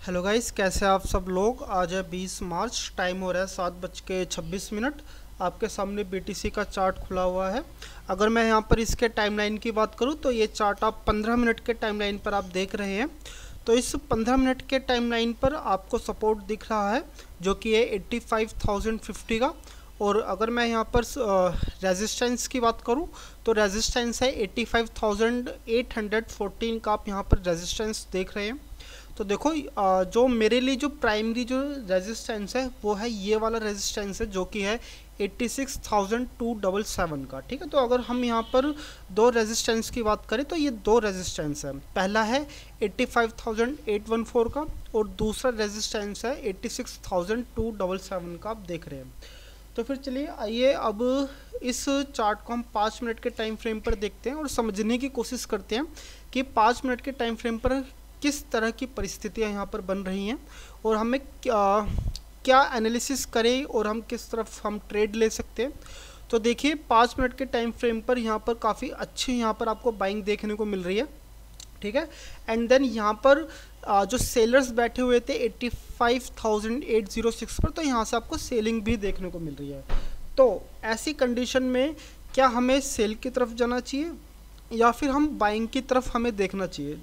Hello guys, कैसे आप सब लोग। आज है 20 मार्च, टाइम हो रहा है 7:26। आपके सामने बीटीसी का चार्ट खुला हुआ है। अगर मैं यहाँ पर इसके टाइमलाइन की बात करूँ तो ये चार्ट आप 15 मिनट के टाइमलाइन पर आप देख रहे हैं। तो इस 15 मिनट के टाइमलाइन पर आपको सपोर्ट दिख रहा है जो कि है 85,050 का। और अगर मैं यहाँ पर रेजिस्टेंस की बात करूँ तो रेजिस्टेंस है 85,814 का। आप यहाँ पर रेजिस्टेंस देख रहे हैं। तो देखो, जो मेरे लिए जो प्राइमरी जो रेजिस्टेंस है वो है ये वाला रेजिस्टेंस है जो कि है 86,277 का। ठीक है, तो अगर हम यहाँ पर दो रेजिस्टेंस की बात करें तो ये दो रेजिस्टेंस है। पहला है 85,814 का और दूसरा रेजिस्टेंस है 86,277 का। आप देख रहे हैं। तो फिर चलिए आइए अब इस चार्ट को हम 5 मिनट के टाइम फ्रेम पर देखते हैं और समझने की कोशिश करते हैं कि 5 मिनट के टाइम फ्रेम पर किस तरह की परिस्थितियां यहाँ पर बन रही हैं और हमें क्या एनालिसिस करें और हम किस तरफ हम ट्रेड ले सकते हैं। तो देखिए 5 मिनट के टाइम फ्रेम पर यहाँ पर काफ़ी अच्छी यहाँ पर आपको बाइंग देखने को मिल रही है। ठीक है, एंड देन यहाँ पर जो सेलर्स बैठे हुए थे 85,806 पर, तो यहाँ से आपको सेलिंग भी देखने को मिल रही है। तो ऐसी कंडीशन में क्या हमें सेल की तरफ जाना चाहिए या फिर हम बाइंग की तरफ हमें देखना चाहिए।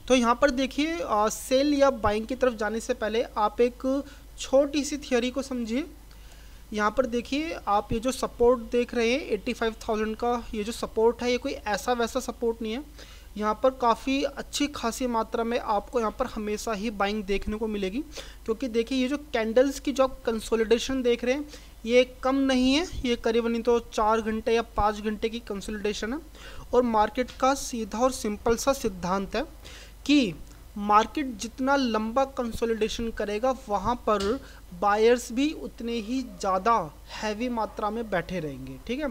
तो यहाँ पर देखिए, सेल या बाइंग की तरफ जाने से पहले आप एक छोटी सी थियोरी को समझिए। यहाँ पर देखिए, आप ये जो सपोर्ट देख रहे हैं 85,000 का, ये जो सपोर्ट है ये कोई ऐसा वैसा सपोर्ट नहीं है। यहाँ पर काफ़ी अच्छी खासी मात्रा में आपको यहाँ पर हमेशा ही बाइंग देखने को मिलेगी, क्योंकि देखिए ये जो कैंडल्स की जो कंसोलिडेशन देख रहे हैं ये कम नहीं है, ये करीबन तो 4 घंटे या 5 घंटे की कंसोलिडेशन है। और मार्केट का सीधा और सिंपल सा सिद्धांत है कि मार्केट जितना लंबा कंसोलिडेशन करेगा वहाँ पर बायर्स भी उतने ही ज़्यादा हैवी मात्रा में बैठे रहेंगे। ठीक है,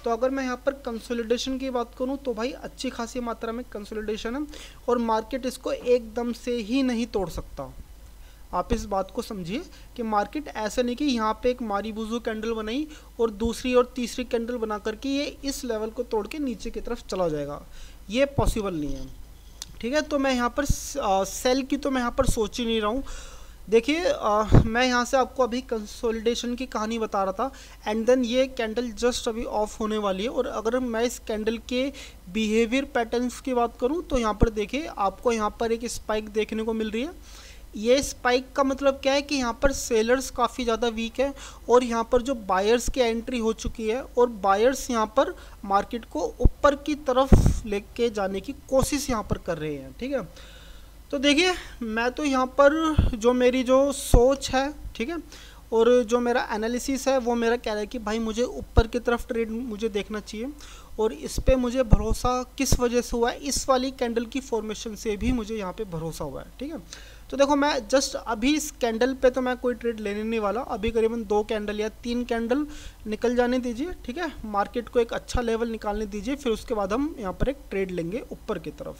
तो अगर मैं यहाँ पर कंसोलिडेशन की बात करूँ तो भाई अच्छी खासी मात्रा में कंसोलिडेशन है और मार्केट इसको एकदम से ही नहीं तोड़ सकता। आप इस बात को समझिए कि मार्केट ऐसा नहीं कि यहाँ पे एक मारीबुजू कैंडल बनाई और दूसरी और तीसरी कैंडल बना करके ये इस लेवल को तोड़ के नीचे की तरफ चला जाएगा, ये पॉसिबल नहीं है। ठीक है, तो मैं यहाँ पर सेल की तो मैं यहाँ पर सोच ही नहीं रहा हूँ। देखिए, मैं यहाँ से आपको अभी कंसोलिडेशन की कहानी बता रहा था एंड देन ये कैंडल जस्ट अभी ऑफ होने वाली है। और अगर मैं इस कैंडल के बिहेवियर पैटर्न्स की बात करूँ तो यहाँ पर देखिए आपको यहाँ पर एक स्पाइक देखने को मिल रही है। ये स्पाइक का मतलब क्या है कि यहाँ पर सेलर्स काफ़ी ज़्यादा वीक है और यहाँ पर जो बायर्स की एंट्री हो चुकी है और बायर्स यहाँ पर मार्केट को ऊपर की तरफ लेके जाने की कोशिश यहाँ पर कर रहे हैं। ठीक है, तो देखिए मैं तो यहाँ पर जो मेरी जो सोच है, ठीक है, और जो मेरा एनालिसिस है वो मेरा कह रहा है कि भाई मुझे ऊपर की तरफ ट्रेड मुझे देखना चाहिए। और इस पे मुझे भरोसा किस वजह से हुआ है, इस वाली कैंडल की फॉर्मेशन से भी मुझे यहाँ पे भरोसा हुआ है। ठीक है, तो देखो मैं जस्ट अभी इस कैंडल पे तो मैं कोई ट्रेड लेने नहीं वाला, अभी करीबन 2 कैंडल या 3 कैंडल निकल जाने दीजिए। ठीक है, मार्केट को एक अच्छा लेवल निकालने दीजिए, फिर उसके बाद हम यहाँ पर एक ट्रेड लेंगे ऊपर की तरफ।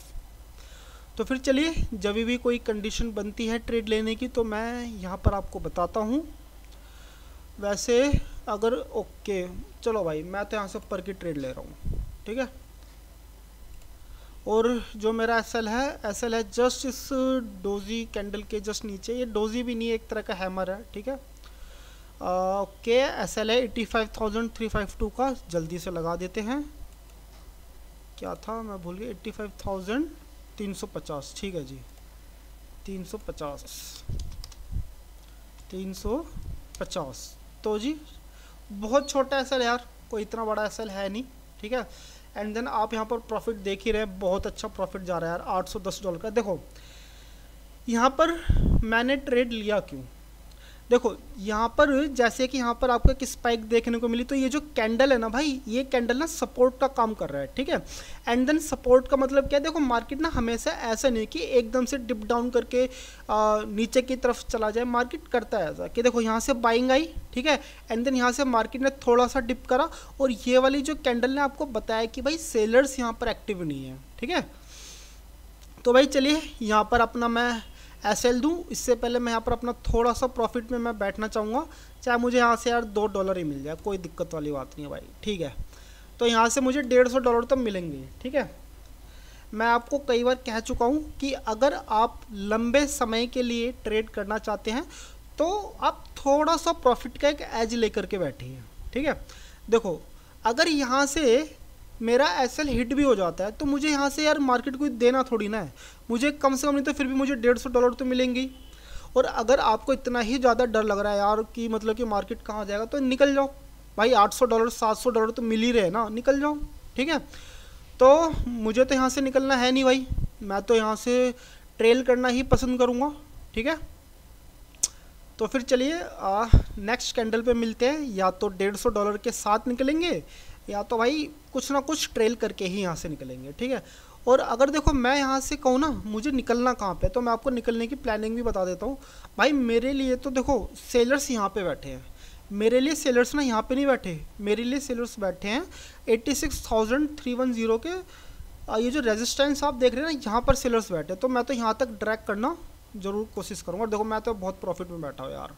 तो फिर चलिए, जब भी कोई कंडीशन बनती है ट्रेड लेने की तो मैं यहाँ पर आपको बताता हूँ। वैसे अगर ओके, चलो भाई मैं तो यहाँ से ऊपर की ट्रेड ले रहा हूँ। ठीक है, और जो मेरा एसएल है जस्ट इस डोजी कैंडल के जस्ट नीचे। ये डोजी भी नहीं है, एक तरह का हैमर है। ठीक है, ओके, एसएल है 85,352 का, जल्दी से लगा देते हैं। क्या था मैं भूल गया, 85,350। ठीक है जी, 350 तो जी बहुत छोटा एसएल है यार, कोई इतना बड़ा एसएल है नहीं। ठीक है, एंड देन आप यहाँ पर प्रॉफिट देख ही रहे हैं, बहुत अच्छा प्रॉफिट जा रहा है यार, $810 का। देखो यहाँ पर मैंने ट्रेड लिया क्यों, देखो यहाँ पर जैसे कि यहाँ पर आपको एक स्पाइक देखने को मिली, तो ये जो कैंडल है ना भाई, ये कैंडल ना सपोर्ट का काम कर रहा है। ठीक है, एंड देन सपोर्ट का मतलब क्या है, देखो मार्केट ना हमेशा ऐसा नहीं कि एकदम से डिप डाउन करके नीचे की तरफ चला जाए। मार्केट करता है ऐसा कि देखो यहाँ से बाइंग आई, ठीक है, एंड देन यहाँ से मार्केट ने थोड़ा सा डिप करा और ये वाली जो कैंडल ने आपको बताया कि भाई सेलर्स यहाँ पर एक्टिव नहीं है। ठीक है, तो भाई चलिए यहाँ पर अपना मैं एसएल दूँ, इससे पहले मैं यहाँ पर अपना थोड़ा सा प्रॉफिट में मैं बैठना चाहूँगा, चाहे मुझे यहाँ से यार $2 ही मिल जाए, कोई दिक्कत वाली बात नहीं है भाई। ठीक है, तो यहाँ से मुझे $150 तक मिलेंगे। ठीक है, मैं आपको कई बार कह चुका हूँ कि अगर आप लंबे समय के लिए ट्रेड करना चाहते हैं तो आप थोड़ा सा प्रॉफिट का एक एज लेकर के बैठिए, ठीक है। देखो अगर यहाँ से मेरा एसएल हिट भी हो जाता है तो मुझे यहाँ से यार मार्केट को देना थोड़ी ना है, मुझे कम से कम नहीं तो फिर भी मुझे $150 तो मिलेंगी। और अगर आपको इतना ही ज़्यादा डर लग रहा है यार कि मतलब कि मार्केट कहाँ जाएगा, तो निकल जाओ भाई, $800 $700 तो मिल ही रहे ना, निकल जाओ, ठीक है। तो मुझे तो यहाँ से निकलना है नहीं भाई, मैं तो यहाँ से ट्रेल करना ही पसंद करूँगा, ठीक है। तो फिर चलिए नेक्स्ट कैंडल पे मिलते हैं, या तो $150 के साथ निकलेंगे या तो भाई कुछ ना कुछ ट्रेल करके ही यहाँ से निकलेंगे, ठीक है। और अगर देखो मैं यहाँ से कहूँ ना मुझे निकलना कहाँ पे, तो मैं आपको निकलने की प्लानिंग भी बता देता हूँ भाई। मेरे लिए तो देखो सेलर्स यहाँ पे बैठे हैं, मेरे लिए सेलर्स ना यहाँ पे नहीं बैठे, मेरे लिए सेलर्स बैठे हैं 86,310 के ये जो रेजिस्टेंस आप देख रहे हैं ना, यहाँ पर सेलर्स बैठे। तो मैं तो यहाँ तक ड्रैग करना ज़रूर कोशिश करूँगा। देखो मैं तो बहुत प्रॉफिट में बैठा हूँ यार,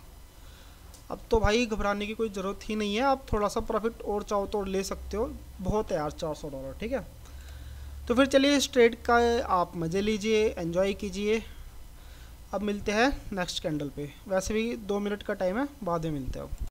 अब तो भाई घबराने की कोई ज़रूरत ही नहीं है। आप थोड़ा सा प्रॉफिट और चाहो तो ले सकते हो, बहुत है यार $400, ठीक है। तो फिर चलिए इस ट्रेड का आप मज़े लीजिए, एंजॉय कीजिए। अब मिलते हैं नेक्स्ट कैंडल पे, वैसे भी 2 मिनट का टाइम है, बाद में मिलते हैं अब।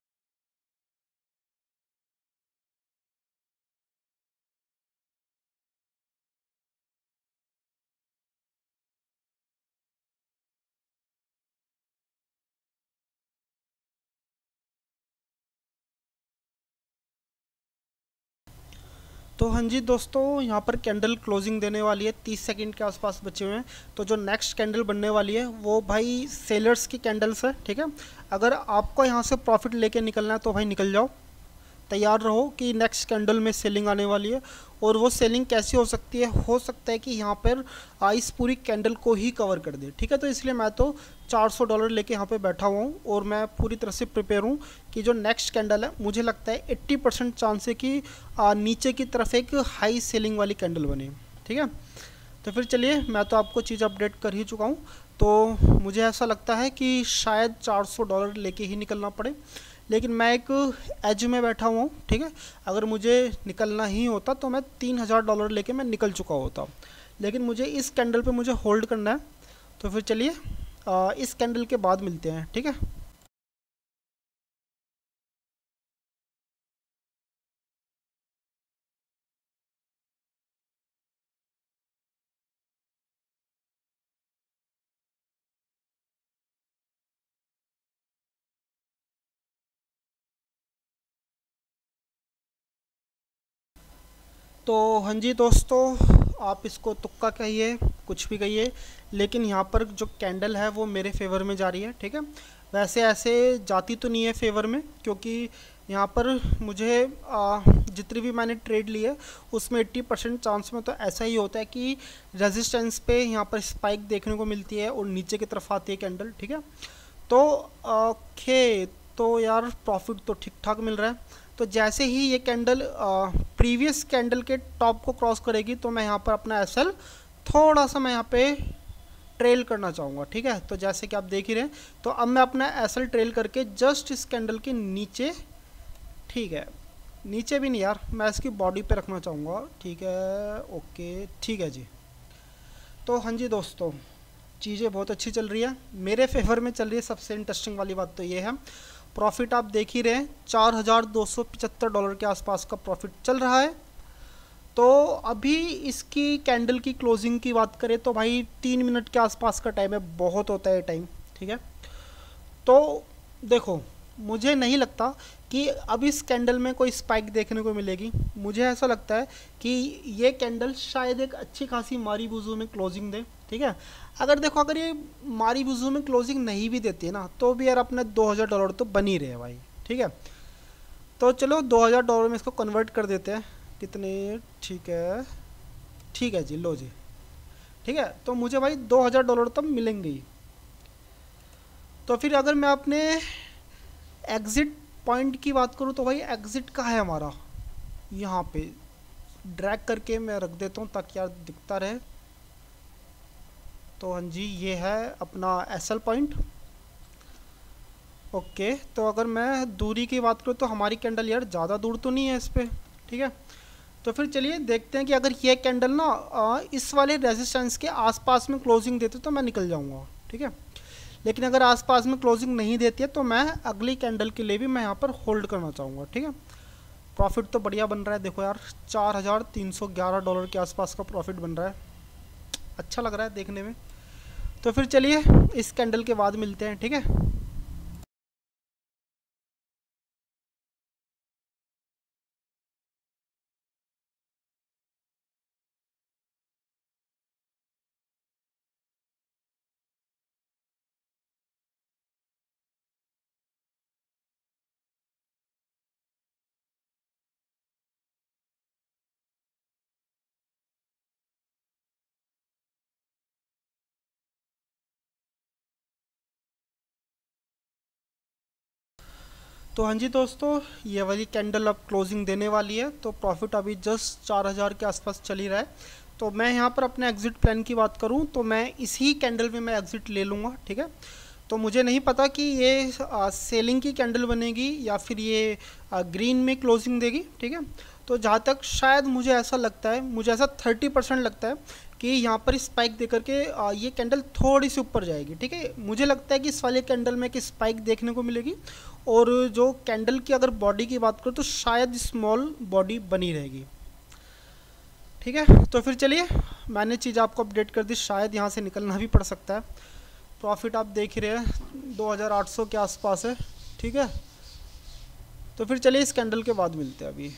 तो हाँ जी दोस्तों, यहाँ पर कैंडल क्लोजिंग देने वाली है, 30 सेकंड के आसपास बचे हुए हैं। तो जो नेक्स्ट कैंडल बनने वाली है वो भाई सेलर्स की कैंडल्स है, ठीक है। अगर आपको यहाँ से प्रॉफिट लेके निकलना है तो भाई निकल जाओ, तैयार रहो कि नेक्स्ट कैंडल में सेलिंग आने वाली है। और वो सेलिंग कैसी हो सकती है, हो सकता है कि यहाँ पर इस पूरी कैंडल को ही कवर कर दे, ठीक है। तो इसलिए मैं तो $400 लेके यहाँ पे बैठा हुआ हूँ और मैं पूरी तरह से प्रिपेयर हूँ कि जो नेक्स्ट कैंडल है मुझे लगता है 80% चांस है कि नीचे की तरफ एक हाई सेलिंग वाली कैंडल बने, ठीक है। तो फिर चलिए, मैं तो आपको चीज़ अपडेट कर ही चुका हूँ, तो मुझे ऐसा लगता है कि शायद $400 लेके ही निकलना पड़े। लेकिन मैं एक एज में बैठा हुआ हूँ, ठीक है। अगर मुझे निकलना ही होता तो मैं $3000 लेके मैं निकल चुका होता, लेकिन मुझे इस कैंडल पे मुझे होल्ड करना है। तो फिर चलिए इस कैंडल के बाद मिलते हैं, ठीक है। तो हाँ जी दोस्तों, आप इसको तुक्का कहिए, कुछ भी कहिए, लेकिन यहाँ पर जो कैंडल है वो मेरे फेवर में जा रही है, ठीक है। वैसे ऐसे जाती तो नहीं है फेवर में, क्योंकि यहाँ पर मुझे जितनी भी मैंने ट्रेड ली है उसमें 80% चांस में तो ऐसा ही होता है कि रेजिस्टेंस पे यहाँ पर स्पाइक देखने को मिलती है और नीचे की तरफ आती है कैंडल, ठीक है। तो ओके, तो यार प्रॉफिट तो ठीक ठाक मिल रहा है। तो जैसे ही ये कैंडल प्रीवियस कैंडल के टॉप को क्रॉस करेगी तो मैं यहाँ पर अपना एसएल थोड़ा सा मैं यहाँ पे ट्रेल करना चाहूँगा, ठीक है। तो जैसे कि आप देख ही रहे हैं, तो अब मैं अपना एसएल ट्रेल करके जस्ट इस कैंडल के नीचे, ठीक है, नीचे भी नहीं यार, मैं इसकी बॉडी पे रखना चाहूँगा, ठीक है, ओके, ठीक है जी। तो हाँ जी दोस्तों, चीज़ें बहुत अच्छी चल रही है, मेरे फेवर में चल रही है। सबसे इंटरेस्टिंग वाली बात तो ये है, प्रॉफिट आप देख ही रहे हैं, $4275 के आसपास का प्रॉफिट चल रहा है। तो अभी इसकी कैंडल की क्लोजिंग की बात करें तो भाई 3 मिनट के आसपास का टाइम है, बहुत होता है टाइम, ठीक है। तो देखो, मुझे नहीं लगता कि अब इस कैंडल में कोई स्पाइक देखने को मिलेगी। मुझे ऐसा लगता है कि ये कैंडल शायद एक अच्छी खासी मारी बुजू में क्लोजिंग दे, ठीक है। अगर देखो, अगर ये मारी बुजू में क्लोजिंग नहीं भी देती है ना, तो भी यार अपने $2000 तो बन ही रहे भाई, ठीक है। तो चलो $2000 में इसको कन्वर्ट कर देते हैं, कितने, ठीक है, ठीक है जी, लो जी, ठीक है। तो मुझे भाई $2000 तो मिलेंगे ही। तो फिर अगर मैं अपने एग्ज़िट पॉइंट की बात करूँ तो भाई एग्ज़िट का है हमारा, यहाँ पे ड्रैग करके मैं रख देता हूँ ताकि यार दिखता रहे। तो हाँ जी, ये है अपना एसएल पॉइंट, ओके। तो अगर मैं दूरी की बात करूँ तो हमारी कैंडल यार ज़्यादा दूर तो नहीं है इस पर, ठीक है। तो फिर चलिए देखते हैं कि अगर ये कैंडल ना इस वाले रेजिस्टेंस के आसपास में क्लोजिंग देते तो मैं निकल जाऊंगा, ठीक है। लेकिन अगर आसपास में क्लोजिंग नहीं देती है तो मैं अगली कैंडल के लिए भी मैं यहाँ पर होल्ड करना चाहूँगा, ठीक है। प्रॉफिट तो बढ़िया बन रहा है, देखो यार $4,311 के आसपास का प्रॉफिट बन रहा है, अच्छा लग रहा है देखने में। तो फिर चलिए इस कैंडल के बाद मिलते हैं, ठीक है। तो हाँ जी दोस्तों, ये वाली कैंडल अब क्लोजिंग देने वाली है, तो प्रॉफिट अभी जस्ट 4,000 के आसपास चल ही रहा है। तो मैं यहाँ पर अपने एग्ज़िट प्लान की बात करूँ तो मैं इसी कैंडल में मैं एग्ज़िट ले लूँगा, ठीक है। तो मुझे नहीं पता कि ये सेलिंग की कैंडल बनेगी या फिर ये ग्रीन में क्लोजिंग देगी, ठीक है। तो जहाँ तक शायद मुझे ऐसा लगता है, मुझे ऐसा 30% लगता है कि यहाँ पर स्पाइक दे करके ये कैंडल थोड़ी सी ऊपर जाएगी, ठीक है। मुझे लगता है कि इस वाले कैंडल में एक स्पाइक देखने को मिलेगी, और जो कैंडल की अगर बॉडी की बात करूँ तो शायद स्मॉल बॉडी बनी रहेगी, ठीक है। तो फिर चलिए मैंने चीज़ आपको अपडेट कर दी, शायद यहाँ से निकलना भी पड़ सकता है। प्रॉफिट आप देख ही रहे हैं 2,800 के आसपास है, ठीक है। तो फिर चलिए इस कैंडल के बाद मिलते हैं अभी।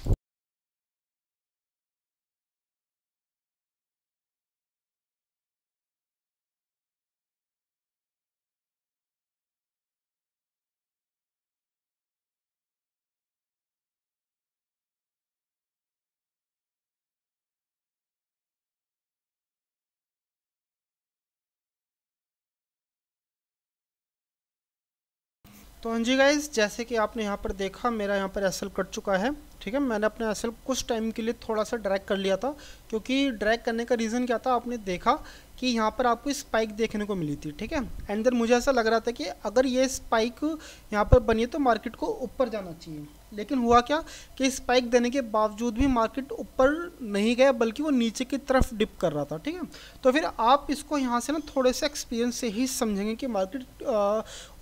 तो हाँ जी गाइस, जैसे कि आपने यहाँ पर देखा मेरा यहाँ पर एसएल कट चुका है, ठीक है। मैंने अपने एसएल कुछ टाइम के लिए थोड़ा सा ड्रैग कर लिया था, क्योंकि ड्रैग करने का रीज़न क्या था, आपने देखा कि यहाँ पर आपको स्पाइक देखने को मिली थी, ठीक है। एंड देन मुझे ऐसा लग रहा था कि अगर ये स्पाइक यहाँ पर बनी है तो मार्केट को ऊपर जाना चाहिए। लेकिन हुआ क्या कि स्पाइक देने के बावजूद भी मार्केट ऊपर नहीं गया, बल्कि वो नीचे की तरफ डिप कर रहा था, ठीक है। तो फिर आप इसको यहाँ से ना थोड़े से एक्सपीरियंस से ही समझेंगे कि मार्केट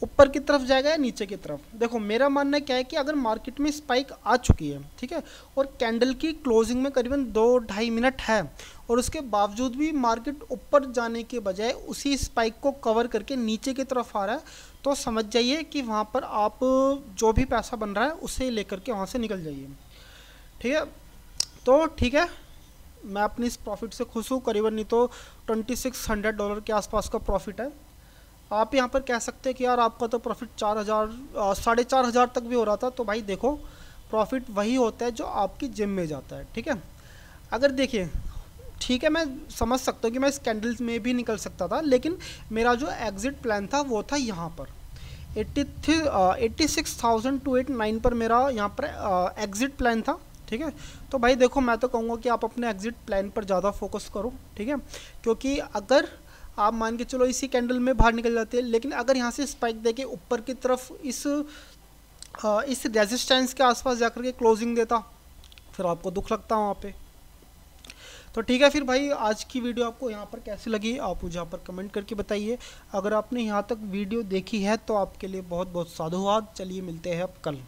ऊपर की तरफ जाएगा या नीचे की तरफ। देखो मेरा मानना क्या है कि अगर मार्केट में स्पाइक आ चुकी है, ठीक है, और कैंडल की क्लोजिंग में करीबन 2-2.5 मिनट है, और उसके बावजूद भी मार्केट ऊपर जाने के बजाय उसी स्पाइक को कवर करके नीचे की तरफ आ रहा है, तो समझ जाइए कि वहाँ पर आप जो भी पैसा बन रहा है उसे लेकर के वहाँ से निकल जाइए, ठीक है। तो ठीक है, मैं अपनी इस प्रॉफिट से खुश हूँ, करीबन नहीं तो $2,600 के आसपास का प्रॉफिट है। आप यहाँ पर कह सकते हैं कि यार आपका तो प्रॉफिट 4,000 4,500 तक भी हो रहा था। तो भाई देखो, प्रॉफिट वही होता है जो आपकी जिम में जाता है, ठीक है। अगर देखिए, ठीक है, मैं समझ सकता हूँ कि मैं इस कैंडल्स में भी निकल सकता था, लेकिन मेरा जो एग्ज़िट प्लान था वो था यहाँ पर 86,289 पर मेरा यहाँ पर एग्ज़िट प्लान था, ठीक है। तो भाई देखो, मैं तो कहूँगा कि आप अपने एग्ज़िट प्लान पर ज़्यादा फोकस करो, ठीक है। क्योंकि अगर आप मान के चलो इसी कैंडल में बाहर निकल जाते हैं, लेकिन अगर यहाँ से स्पाइक देके ऊपर की तरफ इस रेजिस्टेंस के आसपास जाकर के क्लोजिंग देता, फिर आपको दुख लगता वहाँ पे। तो ठीक है फिर भाई, आज की वीडियो आपको यहाँ पर कैसी लगी आप मुझे यहाँ पर कमेंट करके बताइए। अगर आपने यहाँ तक वीडियो देखी है तो आपके लिए बहुत बहुत साधुवाद। चलिए मिलते हैं अब कल।